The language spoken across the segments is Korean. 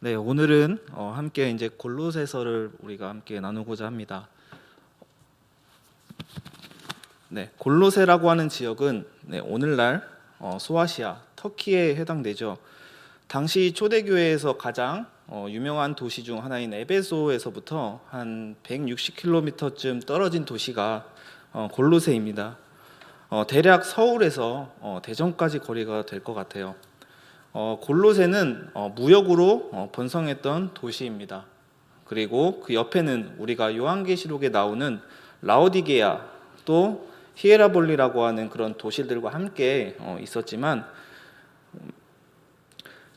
네, 오늘은 함께 이제 골로새서를 우리가 함께 나누고자 합니다. 네, 골로새라고 하는 지역은 오늘날 소아시아, 터키에 해당되죠. 당시 초대교회에서 가장 유명한 도시 중 하나인 에베소에서부터 한 160km쯤 떨어진 도시가 골로새입니다. 대략 서울에서 대전까지 거리가 될 것 같아요. 골로새는 무역으로 번성했던 도시입니다. 그리고 그 옆에는 우리가 요한계시록에 나오는 라오디게아 또 히에라볼리라고 하는 그런 도시들과 함께 있었지만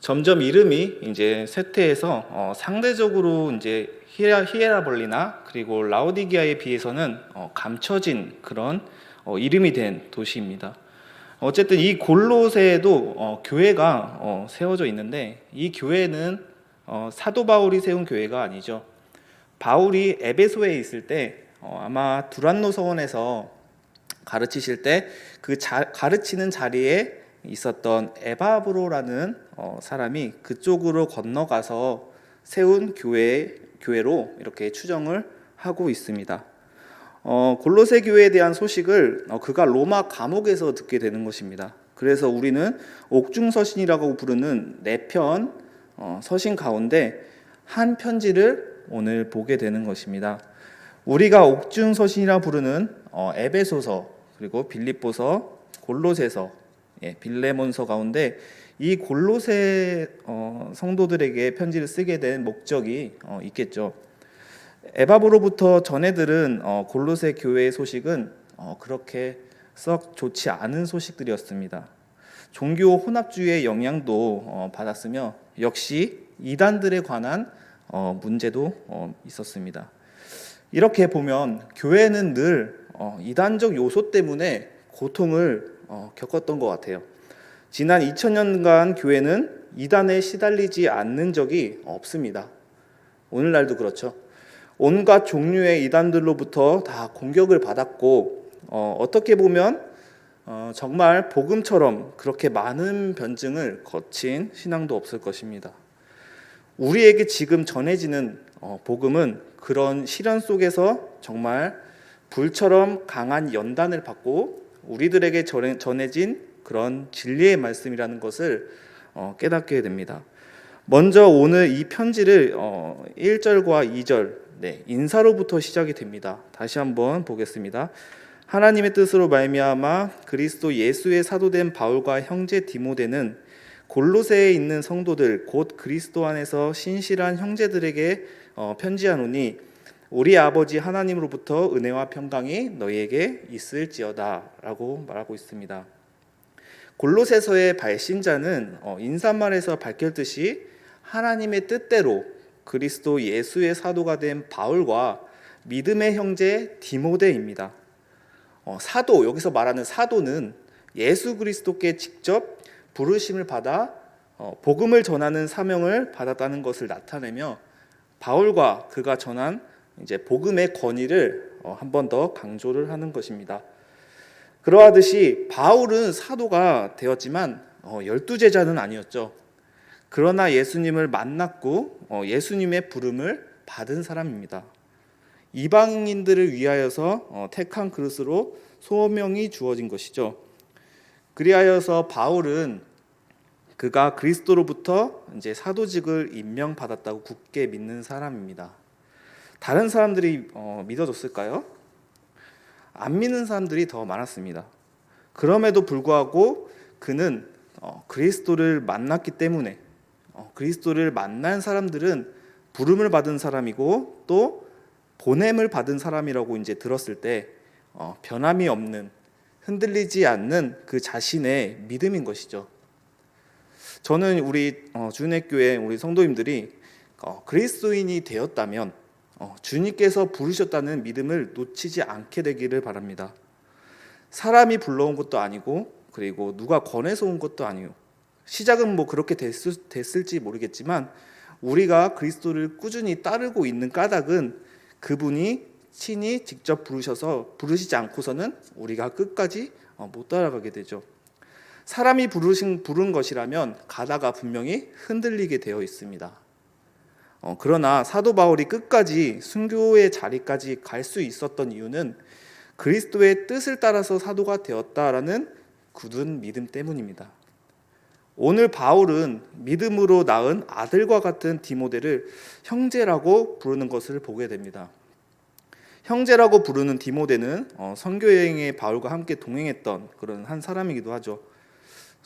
점점 이름이 이제 쇠퇴해서 상대적으로 이제 히에라볼리나 그리고 라오디게아에 비해서는 감춰진 그런 이름이 된 도시입니다. 어쨌든 이 골로새에도 교회가 세워져 있는데 이 교회는 사도 바울이 세운 교회가 아니죠. 바울이 에베소에 있을 때 아마 두란노 서원에서 가르치실 때 그 가르치는 자리에 있었던 에바브로라는 사람이 그쪽으로 건너가서 세운 교회로 이렇게 추정을 하고 있습니다. 골로새 교회에 대한 소식을 그가 로마 감옥에서 듣게 되는 것입니다. 그래서 우리는 옥중서신이라고 부르는 4편 서신 가운데 한 편지를 오늘 보게 되는 것입니다. 우리가 옥중서신이라 부르는 에베소서, 그리고 빌립보서, 골로새서, 빌레몬서 가운데 이 골로새 성도들에게 편지를 쓰게 된 목적이 있겠죠. 에바브로부터 전해들은 골로새 교회의 소식은 그렇게 썩 좋지 않은 소식들이었습니다. 종교 혼합주의의 영향도 받았으며 역시 이단들에 관한 문제도 있었습니다. 이렇게 보면 교회는 늘 이단적 요소 때문에 고통을 겪었던 것 같아요. 지난 2000년간 교회는 이단에 시달리지 않는 적이 없습니다. 오늘날도 그렇죠. 온갖 종류의 이단들로부터 다 공격을 받았고 어떻게 보면 정말 복음처럼 그렇게 많은 변증을 거친 신앙도 없을 것입니다. 우리에게 지금 전해지는 복음은 그런 시련 속에서 정말 불처럼 강한 연단을 받고 우리들에게 전해진 그런 진리의 말씀이라는 것을 깨닫게 됩니다. 먼저 오늘 이 편지를 1절과 2절 인사로부터 시작이 됩니다. 다시 한번 보겠습니다. 하나님의 뜻으로 말미암아 그리스도 예수의 사도된 바울과 형제 디모데는 골로새에 있는 성도들 곧 그리스도 안에서 신실한 형제들에게 편지하노니 우리 아버지 하나님으로부터 은혜와 평강이 너희에게 있을지어다 라고 말하고 있습니다. 골로새서의 발신자는 인사말에서 밝혔듯이 하나님의 뜻대로 그리스도 예수의 사도가 된 바울과 믿음의 형제 디모데입니다. 사도, 여기서 말하는 사도는 예수 그리스도께 직접 부르심을 받아 복음을 전하는 사명을 받았다는 것을 나타내며 바울과 그가 전한 이제 복음의 권위를 한 번 더 강조를 하는 것입니다. 그러하듯이 바울은 사도가 되었지만 12제자는 아니었죠. 그러나 예수님을 만났고 예수님의 부름을 받은 사람입니다. 이방인들을 위하여서 택한 그릇으로 소명이 주어진 것이죠. 그리하여서 바울은 그가 그리스도로부터 이제 사도직을 임명받았다고 굳게 믿는 사람입니다. 다른 사람들이 믿어줬을까요? 안 믿는 사람들이 더 많았습니다. 그럼에도 불구하고 그는 그리스도를 만났기 때문에 그리스도를 만난 사람들은 부름을 받은 사람이고 또 보냄을 받은 사람이라고 이제 들었을 때 변함이 없는 흔들리지 않는 그 자신의 믿음인 것이죠. 저는 우리 주은혜교회 우리 성도님들이 그리스도인이 되었다면 주님께서 부르셨다는 믿음을 놓치지 않게 되기를 바랍니다. 사람이 불러온 것도 아니고 그리고 누가 권해서 온 것도 아니고 시작은 뭐 그렇게 됐을지 모르겠지만 우리가 그리스도를 꾸준히 따르고 있는 까닭은 그분이 친히 직접 부르시지 않고서는 우리가 끝까지 못 따라가게 되죠. 사람이 부른 것이라면 가다가 분명히 흔들리게 되어 있습니다. 그러나 사도 바울이 끝까지 순교의 자리까지 갈 수 있었던 이유는 그리스도의 뜻을 따라서 사도가 되었다라는 굳은 믿음 때문입니다. 오늘 바울은 믿음으로 낳은 아들과 같은 디모데를 형제라고 부르는 것을 보게 됩니다. 형제라고 부르는 디모데는 선교여행에 바울과 함께 동행했던 그런 한 사람이기도 하죠.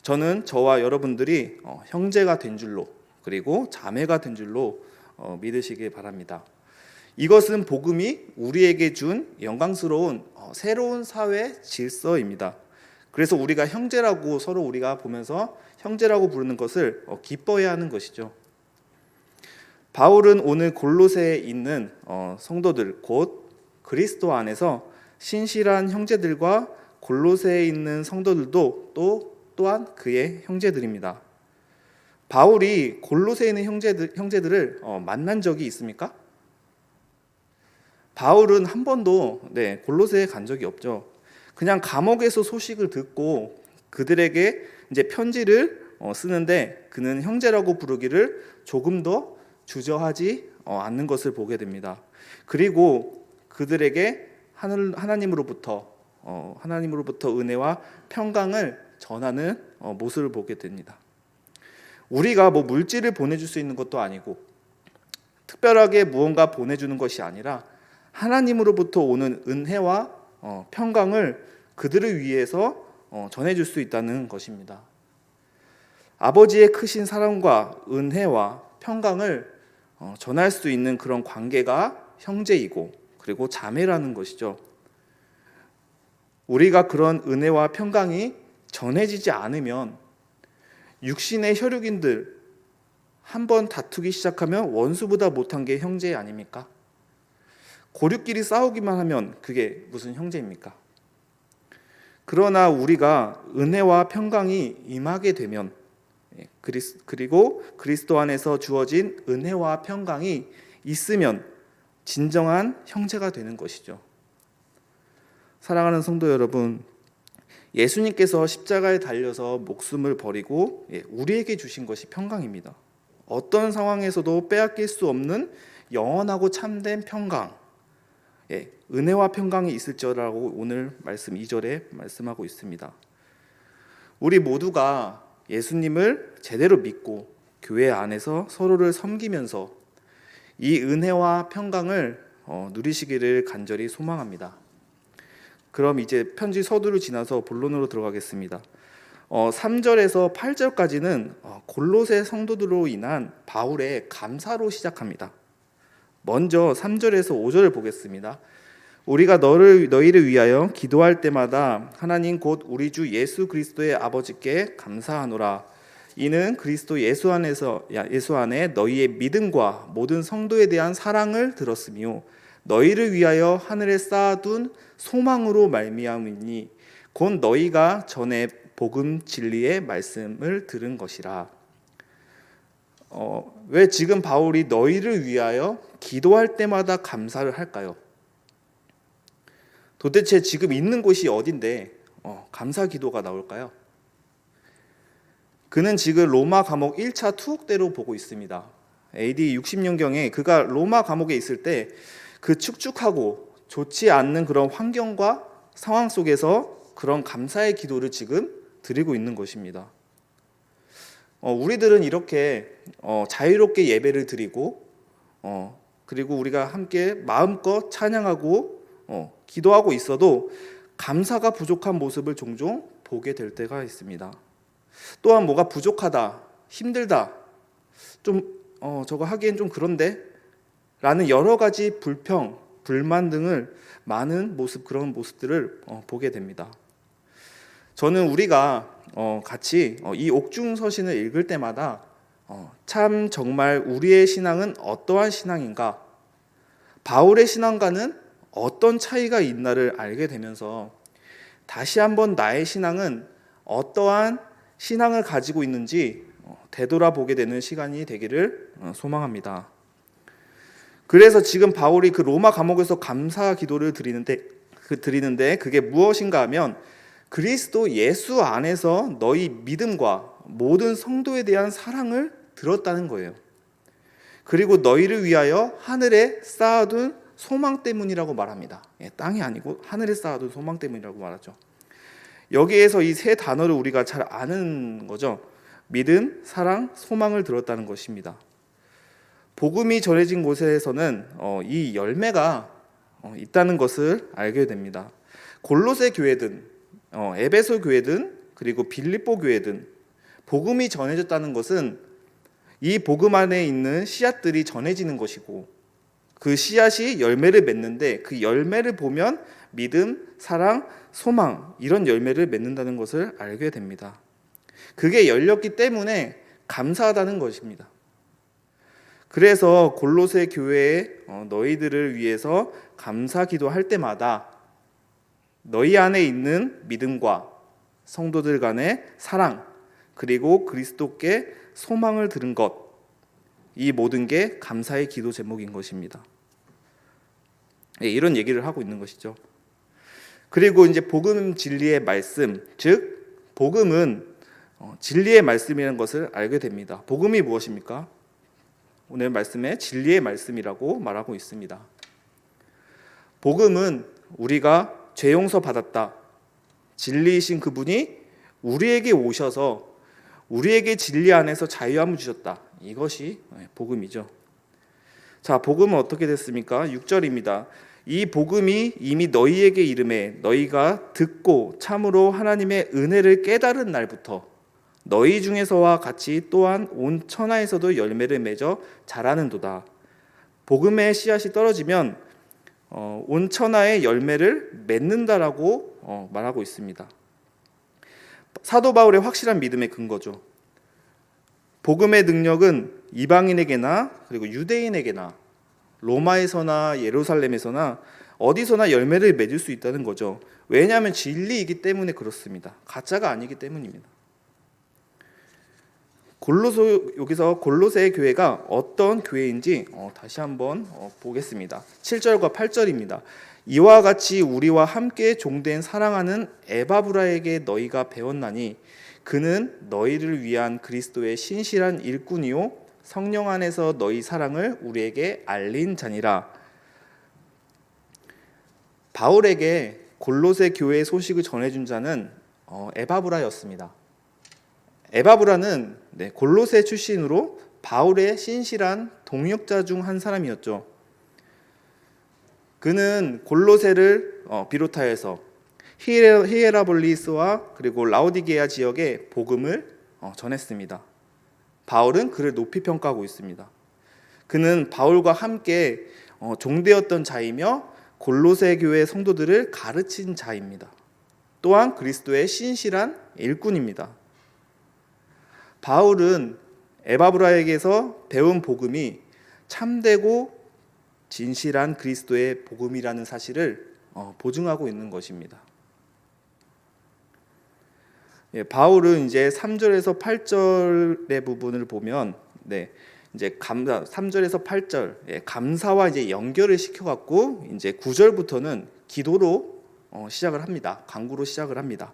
저는 저와 여러분들이 형제가 된 줄로, 그리고 자매가 된 줄로 믿으시길 바랍니다. 이것은 복음이 우리에게 준 영광스러운 새로운 사회 질서입니다. 그래서 우리가 형제라고 서로 우리가 보면서 형제라고 부르는 것을 기뻐해야 하는 것이죠. 바울은 오늘 골로새에 있는 성도들, 곧 그리스도 안에서 신실한 형제들과 골로새에 있는 성도들도 또한 그의 형제들입니다. 바울이 골로새에 있는 형제들을 만난 적이 있습니까? 바울은 한 번도 골로새에 간 적이 없죠. 그냥 감옥에서 소식을 듣고 그들에게 이제 편지를 쓰는데 그는 형제라고 부르기를 조금 더 주저하지 않는 것을 보게 됩니다. 그리고 그들에게 하나님으로부터 은혜와 평강을 전하는 모습을 보게 됩니다. 우리가 물질을 보내줄 수 있는 것도 아니고 특별하게 무언가 보내주는 것이 아니라 하나님으로부터 오는 은혜와 평강을 그들을 위해서 전해줄 수 있다는 것입니다. 아버지의 크신 사랑과 은혜와 평강을 전할 수 있는 그런 관계가 형제이고 그리고 자매라는 것이죠. 우리가 그런 은혜와 평강이 전해지지 않으면 육신의 혈육인들 한번 다투기 시작하면 원수보다 못한 게 형제 아닙니까? 고륙끼리 싸우기만 하면 그게 무슨 형제입니까? 그러나 우리가 은혜와 평강이 임하게 되면 그리고 그리스도 안에서 주어진 은혜와 평강이 있으면 진정한 형제가 되는 것이죠. 사랑하는 성도 여러분, 예수님께서 십자가에 달려서 목숨을 버리고 우리에게 주신 것이 평강입니다. 어떤 상황에서도 빼앗길 수 없는 영원하고 참된 평강, 은혜와 평강이 있을지라고 오늘 말씀 2절에 말씀하고 있습니다. 우리 모두가 예수님을 제대로 믿고 교회 안에서 서로를 섬기면서 이 은혜와 평강을 누리시기를 간절히 소망합니다. 그럼 이제 편지 서두를 지나서 본론으로 들어가겠습니다. 3절에서 8절까지는 골로새 성도들로 인한 바울의 감사로 시작합니다. 먼저 3절에서 5절을 보겠습니다. 우리가 너희를 위하여 기도할 때마다 하나님 곧 우리 주 예수 그리스도의 아버지께 감사하노라. 이는 그리스도 예수 안에 너희의 믿음과 모든 성도에 대한 사랑을 들었으며 너희를 위하여 하늘에 쌓아둔 소망으로 말미암으니 곧 너희가 전에 복음 진리의 말씀을 들은 것이라. 왜 지금 바울이 너희를 위하여 기도할 때마다 감사를 할까요? 도대체 지금 있는 곳이 어딘데 감사 기도가 나올까요? 그는 지금 로마 감옥 1차 투옥대로 보고 있습니다. AD 60년경에 그가 로마 감옥에 있을 때 그 축축하고 좋지 않는 그런 환경과 상황 속에서 그런 감사의 기도를 지금 드리고 있는 것입니다. 우리들은 이렇게 자유롭게 예배를 드리고 그리고 우리가 함께 마음껏 찬양하고 기도하고 있어도 감사가 부족한 모습을 종종 보게 될 때가 있습니다. 또한 뭐가 부족하다, 힘들다, 좀 저거 하기엔 좀 그런데 라는 여러 가지 불평, 불만 등을 많은 그런 모습들을 보게 됩니다. 저는 우리가 같이 이 옥중서신을 읽을 때마다 참 정말 우리의 신앙은 어떠한 신앙인가, 바울의 신앙과는 어떤 차이가 있나를 알게 되면서 다시 한번 나의 신앙은 어떠한 신앙을 가지고 있는지 되돌아보게 되는 시간이 되기를 소망합니다. 그래서 지금 바울이 그 로마 감옥에서 감사 기도를 드리는데 그게 무엇인가 하면 그리스도 예수 안에서 너희 믿음과 모든 성도에 대한 사랑을 들었다는 거예요. 그리고 너희를 위하여 하늘에 쌓아둔 소망 때문이라고 말합니다. 땅이 아니고 하늘에 쌓아둔 소망 때문이라고 말하죠. 여기에서 이 세 단어를 우리가 잘 아는 거죠. 믿음, 사랑, 소망을 들었다는 것입니다. 복음이 전해진 곳에서는 이 열매가 있다는 것을 알게 됩니다. 골로새 교회든 에베소 교회든 그리고 빌립보 교회든 복음이 전해졌다는 것은 이 복음 안에 있는 씨앗들이 전해지는 것이고, 그 씨앗이 열매를 맺는데 그 열매를 보면 믿음, 사랑, 소망, 이런 열매를 맺는다는 것을 알게 됩니다. 그게 열렸기 때문에 감사하다는 것입니다. 그래서 골로새 교회에 너희들을 위해서 감사 기도할 때마다 너희 안에 있는 믿음과 성도들 간의 사랑, 그리고 그리스도께 소망을 들은 것, 이 모든 게 감사의 기도 제목인 것입니다. 이런 얘기를 하고 있는 것이죠. 그리고 이제 복음 진리의 말씀, 즉 복음은 진리의 말씀이라는 것을 알게 됩니다. 복음이 무엇입니까? 오늘 말씀에 진리의 말씀이라고 말하고 있습니다. 복음은 우리가 죄 용서 받았다, 진리이신 그분이 우리에게 오셔서 우리에게 진리 안에서 자유함을 주셨다, 이것이 복음이죠. 자, 복음은 어떻게 됐습니까? 6절입니다. 이 복음이 이미 너희에게 이름에 너희가 듣고 참으로 하나님의 은혜를 깨달은 날부터 너희 중에서와 같이 또한 온 천하에서도 열매를 맺어 자라는도다. 복음의 씨앗이 떨어지면 온 천하의 열매를 맺는다라고 말하고 있습니다. 사도 바울의 확실한 믿음의 근거죠. 복음의 능력은 이방인에게나 그리고 유대인에게나 로마에서나 예루살렘에서나 어디서나 열매를 맺을 수 있다는 거죠. 왜냐하면 진리이기 때문에 그렇습니다. 가짜가 아니기 때문입니다. 여기서 골로새 교회가 어떤 교회인지 다시 한번 보겠습니다. 7절과 8절입니다. 이와 같이 우리와 함께 종된 사랑하는 에바브라에게 너희가 배웠나니 그는 너희를 위한 그리스도의 신실한 일꾼이요 성령 안에서 너희 사랑을 우리에게 알린 자니라. 바울에게 골로새 교회의 소식을 전해준 자는 에바브라였습니다. 에바브라는 골로새 출신으로 바울의 신실한 동역자 중 한 사람이었죠. 그는 골로새를 비롯하여서 히에라볼리스와 그리고 라오디게아 지역에 복음을 전했습니다. 바울은 그를 높이 평가하고 있습니다. 그는 바울과 함께 종되었던 자이며 골로새 교회 성도들을 가르친 자입니다. 또한 그리스도의 신실한 일꾼입니다. 바울은 에바브라에게서 배운 복음이 참되고 진실한 그리스도의 복음이라는 사실을 보증하고 있는 것입니다. 바울은 이제 3절에서 8절의 부분을 보면 이제 3절에서 8절 감사와 이제 연결을 시켜갖고 이제 9절부터는 기도로 시작을 합니다. 간구로 시작을 합니다.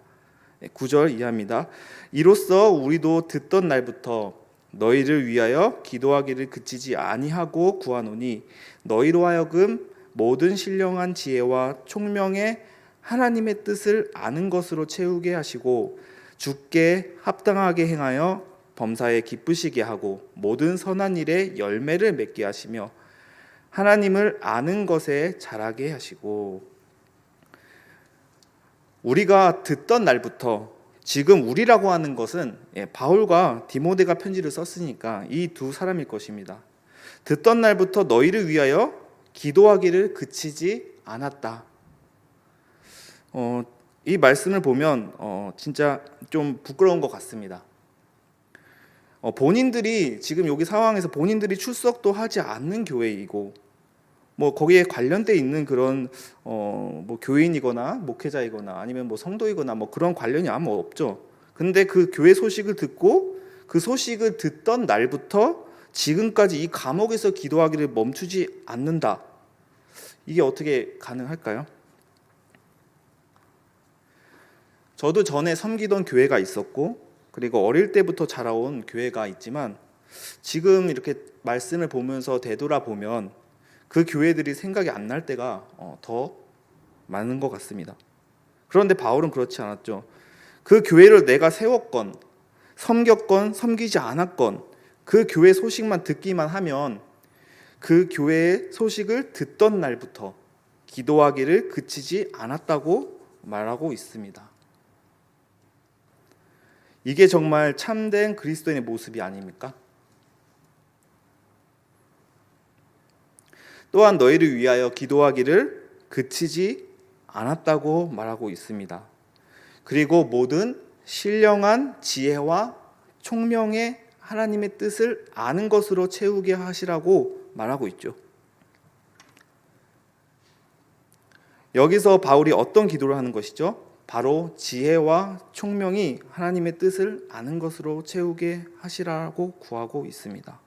9절 이해합니다. 이로써 우리도 듣던 날부터 너희를 위하여 기도하기를 그치지 아니하고 구하노니 너희로 하여금 모든 신령한 지혜와 총명의 하나님의 뜻을 아는 것으로 채우게 하시고 주께 합당하게 행하여 범사에 기쁘시게 하고 모든 선한 일에 열매를 맺게 하시며 하나님을 아는 것에 자라게 하시고. 우리가 듣던 날부터, 지금 우리라고 하는 것은 바울과 디모데가 편지를 썼으니까 이 두 사람일 것입니다. 듣던 날부터 너희를 위하여 기도하기를 그치지 않았다. 이 말씀을 보면 진짜 좀 부끄러운 것 같습니다. 본인들이 지금 여기 상황에서 본인들이 출석도 하지 않는 교회이고 뭐 거기에 관련돼 있는 그런 뭐 교인이거나 목회자이거나 아니면 뭐 성도이거나 뭐 그런 관련이 아무 없죠. 근데 그 교회 소식을 듣고 그 소식을 듣던 날부터 지금까지 이 감옥에서 기도하기를 멈추지 않는다. 이게 어떻게 가능할까요? 저도 전에 섬기던 교회가 있었고 그리고 어릴 때부터 자라온 교회가 있지만 지금 이렇게 말씀을 보면서 되돌아보면 그 교회들이 생각이 안 날 때가 더 많은 것 같습니다. 그런데 바울은 그렇지 않았죠. 그 교회를 내가 세웠건 섬겼건 섬기지 않았건 그 교회 소식만 듣기만 하면 그 교회의 소식을 듣던 날부터 기도하기를 그치지 않았다고 말하고 있습니다. 이게 정말 참된 그리스도인의 모습이 아닙니까? 또한 너희를 위하여 기도하기를 그치지 않았다고 말하고 있습니다. 그리고 모든 신령한 지혜와 총명의 하나님의 뜻을 아는 것으로 채우게 하시라고 말하고 있죠. 여기서 바울이 어떤 기도를 하는 것이죠? 바로 지혜와 총명이 하나님의 뜻을 아는 것으로 채우게 하시라고 구하고 있습니다.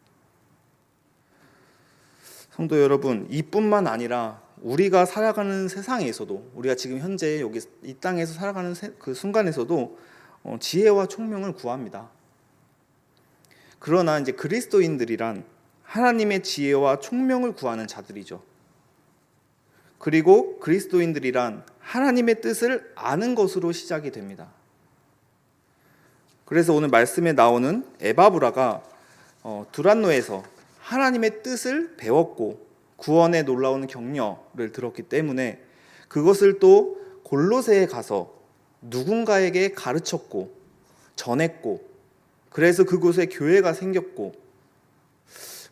성도 여러분, 이뿐만 아니라 우리가 살아가는 세상에서도, 우리가 지금 현재 여기 이 땅에서 살아가는 그 순간에서도 지혜와 총명을 구합니다. 그러나 이제 그리스도인들이란 하나님의 지혜와 총명을 구하는 자들이죠. 그리고 그리스도인들이란 하나님의 뜻을 아는 것으로 시작이 됩니다. 그래서 오늘 말씀에 나오는 에바브라가 두란노에서 하나님의 뜻을 배웠고 구원의 놀라운 격려를 들었기 때문에 그것을 또 골로새에 가서 누군가에게 가르쳤고 전했고, 그래서 그곳에 교회가 생겼고,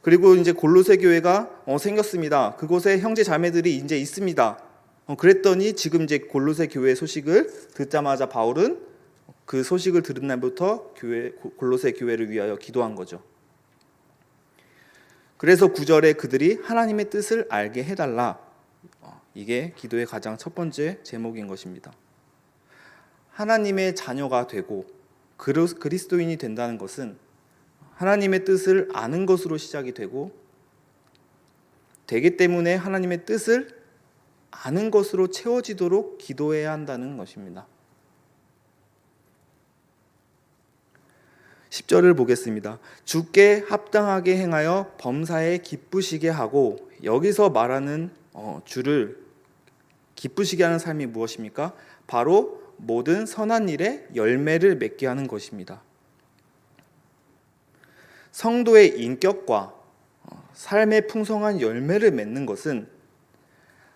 그리고 이제 골로새 교회가 생겼습니다. 그곳에 형제 자매들이 이제 있습니다. 그랬더니 지금 이제 골로새 교회 소식을 듣자마자 바울은 그 소식을 들은 날부터 골로새 교회를 위하여 기도한 거죠. 그래서 9절에 그들이 하나님의 뜻을 알게 해달라. 이게 기도의 가장 첫 번째 제목인 것입니다. 하나님의 자녀가 되고 그리스도인이 된다는 것은 하나님의 뜻을 아는 것으로 시작이 되기 때문에 하나님의 뜻을 아는 것으로 채워지도록 기도해야 한다는 것입니다. 10절을 보겠습니다. 주께 합당하게 행하여 범사에 기쁘시게 하고, 여기서 말하는 주를 기쁘시게 하는 삶이 무엇입니까? 바로 모든 선한 일에 열매를 맺게 하는 것입니다. 성도의 인격과 삶의 풍성한 열매를 맺는 것은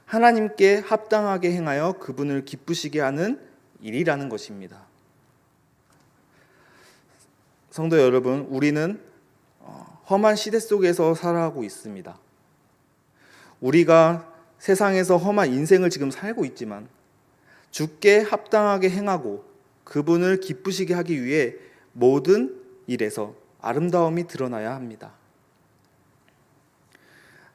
하나님께 합당하게 행하여 그분을 기쁘시게 하는 일이라는 것입니다. 성도 여러분, 우리는 험한 시대 속에서 살아가고 있습니다. 우리가 세상에서 험한 인생을 지금 살고 있지만 주께 합당하게 행하고 그분을 기쁘시게 하기 위해 모든 일에서 아름다움이 드러나야 합니다.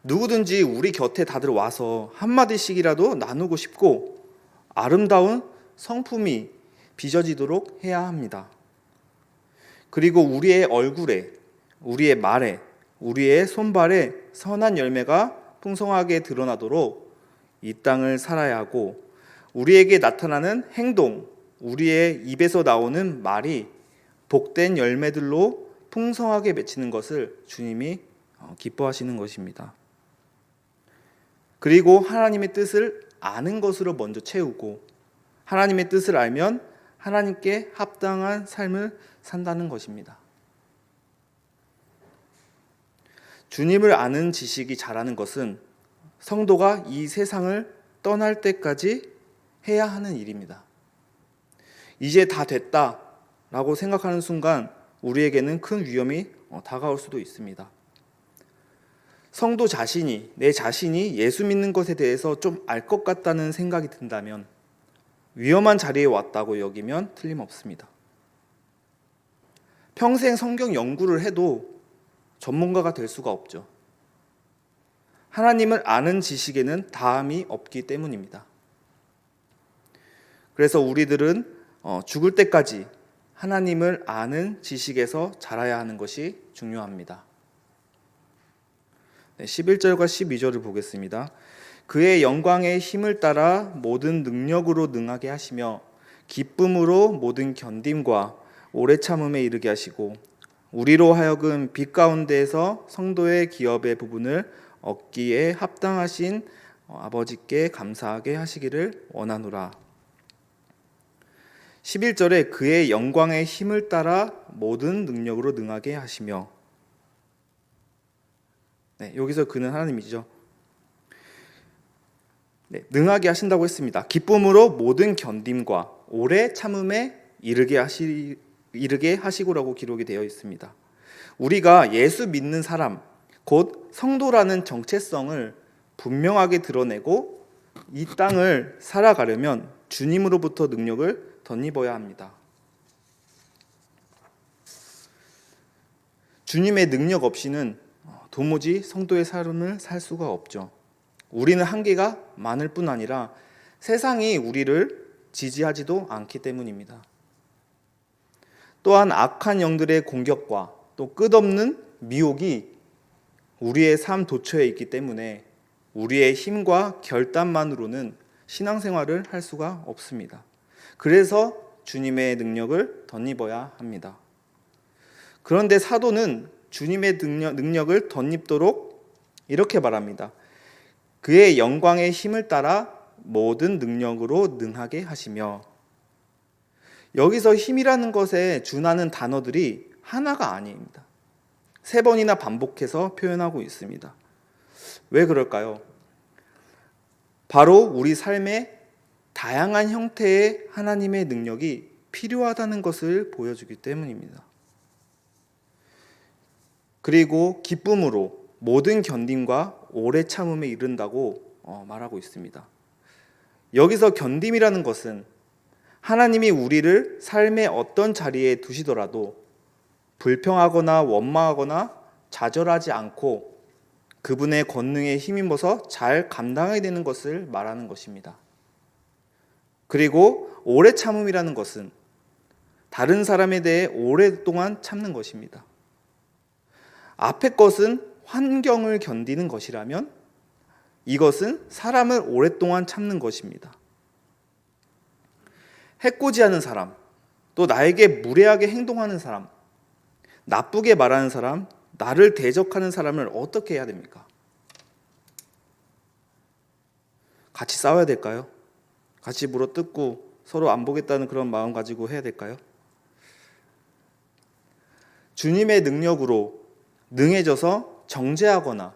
누구든지 우리 곁에 다들 와서 한마디씩이라도 나누고 싶고 아름다운 성품이 빚어지도록 해야 합니다. 그리고 우리의 얼굴에, 우리의 말에, 우리의 손발에 선한 열매가 풍성하게 드러나도록 이 땅을 살아야 하고, 우리에게 나타나는 행동, 우리의 입에서 나오는 말이 복된 열매들로 풍성하게 맺히는 것을 주님이 기뻐하시는 것입니다. 그리고 하나님의 뜻을 아는 것으로 먼저 채우고, 하나님의 뜻을 알면 하나님께 합당한 삶을 산다는 것입니다. 주님을 아는 지식이 자라는 것은 성도가 이 세상을 떠날 때까지 해야 하는 일입니다. 이제 다 됐다라고 생각하는 순간 우리에게는 큰 위험이 다가올 수도 있습니다. 성도 자신이, 내 자신이 예수 믿는 것에 대해서 좀 알 것 같다는 생각이 든다면 위험한 자리에 왔다고 여기면 틀림없습니다. 평생 성경 연구를 해도 전문가가 될 수가 없죠. 하나님을 아는 지식에는 다함이 없기 때문입니다. 그래서 우리들은 죽을 때까지 하나님을 아는 지식에서 자라야 하는 것이 중요합니다. 11절과 12절을 보겠습니다. 그의 영광의 힘을 따라 모든 능력으로 능하게 하시며 기쁨으로 모든 견딤과 오래 참음에 이르게 하시고 우리로 하여금 빛 가운데에서 성도의 기업의 부분을 얻기에 합당하신 아버지께 감사하게 하시기를 원하노라. 11절에 그의 영광의 힘을 따라 모든 능력으로 능하게 하시며, 여기서 그는 하나님이죠. 능하게 하신다고 했습니다. 기쁨으로 모든 견딤과 오래 참음에 이르게 하시고라고 기록이 되어 있습니다. 우리가 예수 믿는 사람, 곧 성도라는 정체성을 분명하게 드러내고 이 땅을 살아가려면 주님으로부터 능력을 덧입어야 합니다. 주님의 능력 없이는 도무지 성도의 삶을 살 수가 없죠. 우리는 한계가 많을 뿐 아니라 세상이 우리를 지지하지도 않기 때문입니다. 또한 악한 영들의 공격과 또 끝없는 미혹이 우리의 삶 도처에 있기 때문에 우리의 힘과 결단만으로는 신앙생활을 할 수가 없습니다. 그래서 주님의 능력을 덧입어야 합니다. 그런데 사도는 주님의 능력을 덧입도록 이렇게 말합니다. 그의 영광의 힘을 따라 모든 능력으로 능하게 하시며, 여기서 힘이라는 것에 준하는 단어들이 하나가 아닙니다. 3번이나 반복해서 표현하고 있습니다. 왜 그럴까요? 바로 우리 삶에 다양한 형태의 하나님의 능력이 필요하다는 것을 보여주기 때문입니다. 그리고 기쁨으로 모든 견딤과 오래 참음에 이른다고 말하고 있습니다. 여기서 견딤이라는 것은 하나님이 우리를 삶의 어떤 자리에 두시더라도 불평하거나 원망하거나 좌절하지 않고 그분의 권능에 힘입어서 잘 감당하게 되는 것을 말하는 것입니다. 그리고 오래 참음이라는 것은 다른 사람에 대해 오랫동안 참는 것입니다. 앞의 것은 환경을 견디는 것이라면 이것은 사람을 오랫동안 참는 것입니다. 해코지하는 사람, 또 나에게 무례하게 행동하는 사람, 나쁘게 말하는 사람, 나를 대적하는 사람을 어떻게 해야 됩니까? 같이 싸워야 될까요? 같이 물어뜯고 서로 안 보겠다는 그런 마음 가지고 해야 될까요? 주님의 능력으로 능해져서 정죄하거나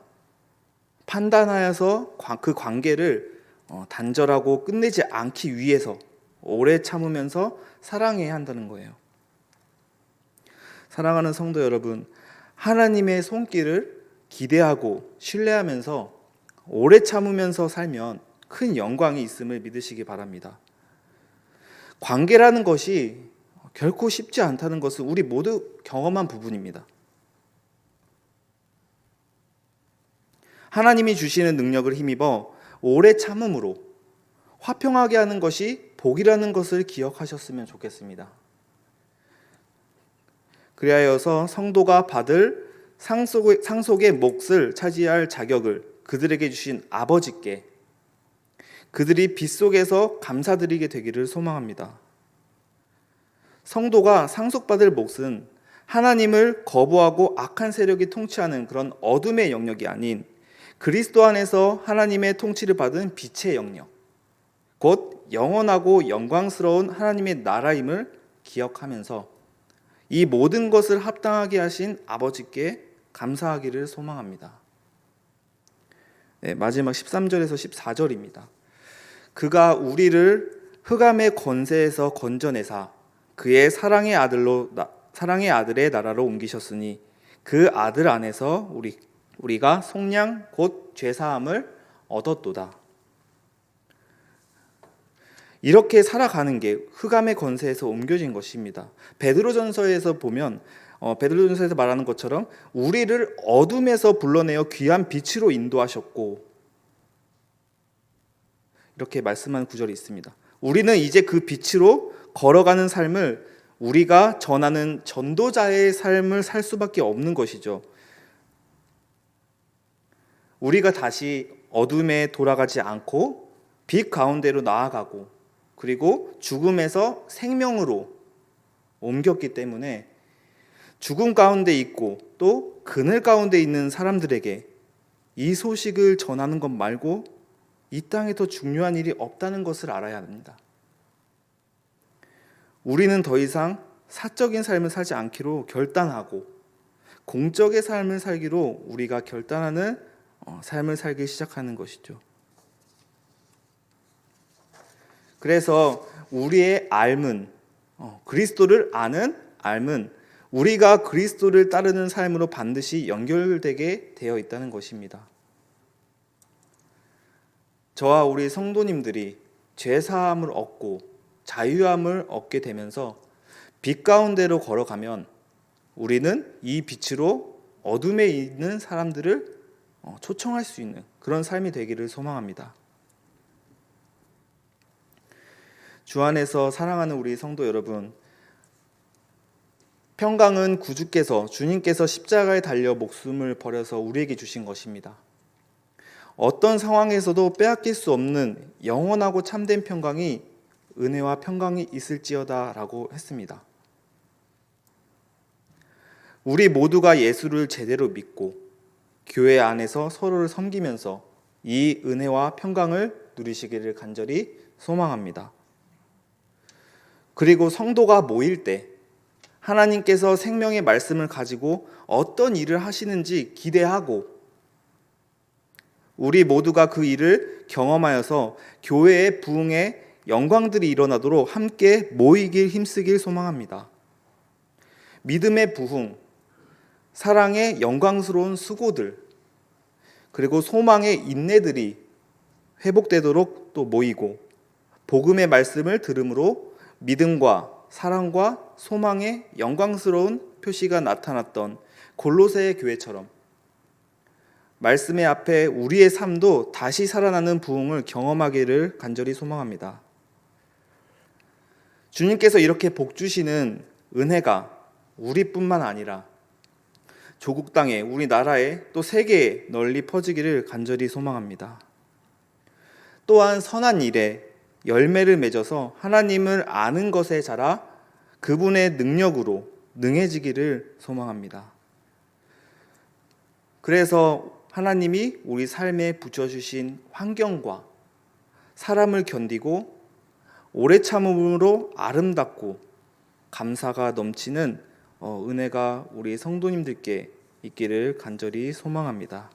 판단하여서 그 관계를 단절하고 끝내지 않기 위해서 오래 참으면서 사랑해야 한다는 거예요. 사랑하는 성도 여러분, 하나님의 손길을 기대하고 신뢰하면서 오래 참으면서 살면 큰 영광이 있음을 믿으시기 바랍니다. 관계라는 것이 결코 쉽지 않다는 것은 우리 모두 경험한 부분입니다. 하나님이 주시는 능력을 힘입어 오래 참음으로 화평하게 하는 것이 복이라는 것을 기억하셨으면 좋겠습니다. 그리하여서 성도가 받을 상속의 몫을 차지할 자격을 그들에게 주신 아버지께 그들이 빛 속에서 감사드리게 되기를 소망합니다. 성도가 상속받을 몫은 하나님을 거부하고 악한 세력이 통치하는 그런 어둠의 영역이 아닌 그리스도 안에서 하나님의 통치를 받은 빛의 영역, 곧 영원하고 영광스러운 하나님의 나라임을 기억하면서 이 모든 것을 합당하게 하신 아버지께 감사하기를 소망합니다. 마지막 13절에서 14절입니다. 그가 우리를 흑암의 권세에서 건져내사 그의 사랑의 아들의 나라로 옮기셨으니 그 아들 안에서 우리가 속량 곧 죄사함을 얻었도다. 이렇게 살아가는 게 흑암의 권세에서 옮겨진 것입니다. 베드로전서에서 보면 베드로전서에서 말하는 것처럼 우리를 어둠에서 불러내어 귀한 빛으로 인도하셨고 이렇게 말씀한 구절이 있습니다. 우리는 이제 그 빛으로 걸어가는 삶을 우리가 전하는 전도자의 삶을 살 수밖에 없는 것이죠. 우리가 다시 어둠에 돌아가지 않고 빛 가운데로 나아가고 그리고 죽음에서 생명으로 옮겼기 때문에 죽음 가운데 있고 또 그늘 가운데 있는 사람들에게 이 소식을 전하는 것 말고 이 땅에 더 중요한 일이 없다는 것을 알아야 합니다. 우리는 더 이상 사적인 삶을 살지 않기로 결단하고 공적의 삶을 살기로 우리가 결단하는 삶을 살기 시작하는 것이죠. 그래서 우리의 삶은 그리스도를 아는 삶은 우리가 그리스도를 따르는 삶으로 반드시 연결되게 되어 있다는 것입니다. 저와 우리 성도님들이 죄사함을 얻고 자유함을 얻게 되면서 빛 가운데로 걸어가면 우리는 이 빛으로 어둠에 있는 사람들을 초청할 수 있는 그런 삶이 되기를 소망합니다. 주 안에서 사랑하는 우리 성도 여러분, 평강은 구주께서 주님께서 십자가에 달려 목숨을 버려서 우리에게 주신 것입니다. 어떤 상황에서도 빼앗길 수 없는 영원하고 참된 평강이 은혜와 평강이 있을지어다 라고 했습니다. 우리 모두가 예수를 제대로 믿고 교회 안에서 서로를 섬기면서 이 은혜와 평강을 누리시기를 간절히 소망합니다. 그리고 성도가 모일 때 하나님께서 생명의 말씀을 가지고 어떤 일을 하시는지 기대하고 우리 모두가 그 일을 경험하여서 교회의 부흥의 영광들이 일어나도록 함께 모이길 힘쓰길 소망합니다. 믿음의 부흥, 사랑의 영광스러운 수고들, 그리고 소망의 인내들이 회복되도록 또 모이고 복음의 말씀을 들음으로 믿음과 사랑과 소망의 영광스러운 표시가 나타났던 골로새 교회처럼 말씀의 앞에 우리의 삶도 다시 살아나는 부흥을 경험하기를 간절히 소망합니다. 주님께서 이렇게 복 주시는 은혜가 우리뿐만 아니라 조국 땅에 우리나라에 또 세계에 널리 퍼지기를 간절히 소망합니다. 또한 선한 일에 열매를 맺어서 하나님을 아는 것에 자라 그분의 능력으로 능해지기를 소망합니다. 그래서 하나님이 우리 삶에 붙여주신 환경과 사람을 견디고 오래 참음으로 아름답고 감사가 넘치는 은혜가 우리 성도님들께 있기를 간절히 소망합니다.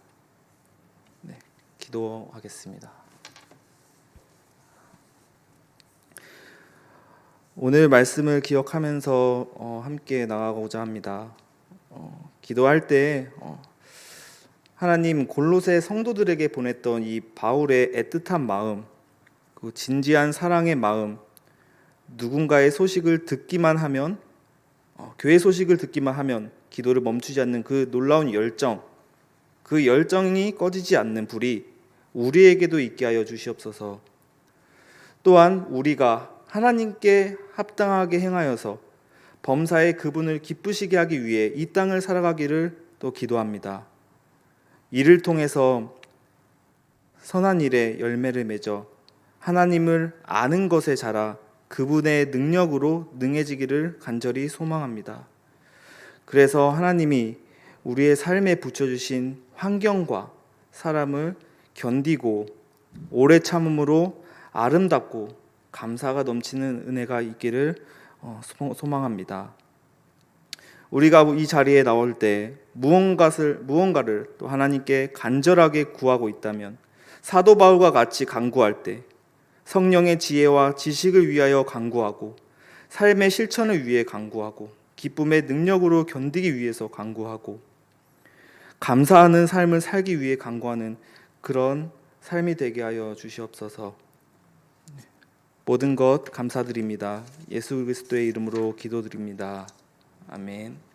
네, 기도하겠습니다. 오늘 말씀을 기억하면서 함께 나가고자 합니다. 기도할 때 하나님 골로새 성도들에게 보냈던 이 바울의 애틋한 마음, 그 진지한 사랑의 마음, 누군가의 소식을 듣기만 하면 교회 소식을 듣기만 하면 기도를 멈추지 않는 그 놀라운 열정, 그 열정이 꺼지지 않는 불이 우리에게도 있게 하여 주시옵소서. 또한 우리가 하나님께 합당하게 행하여서 범사에 그분을 기쁘시게 하기 위해 이 땅을 살아가기를 또 기도합니다. 이를 통해서 선한 일에 열매를 맺어 하나님을 아는 것에 자라 그분의 능력으로 능해지기를 간절히 소망합니다. 그래서 하나님이 우리의 삶에 붙여주신 환경과 사람을 견디고 오래 참음으로 아름답고 감사가 넘치는 은혜가 있기를 소망합니다. 우리가 이 자리에 나올 때 무언가를 또 하나님께 간절하게 구하고 있다면 사도 바울과 같이 간구할 때 성령의 지혜와 지식을 위하여 간구하고 삶의 실천을 위해 간구하고 기쁨의 능력으로 견디기 위해서 간구하고 감사하는 삶을 살기 위해 간구하는 그런 삶이 되게 하여 주시옵소서. 모든 것 감사드립니다. 예수 그리스도의 이름으로 기도드립니다. 아멘.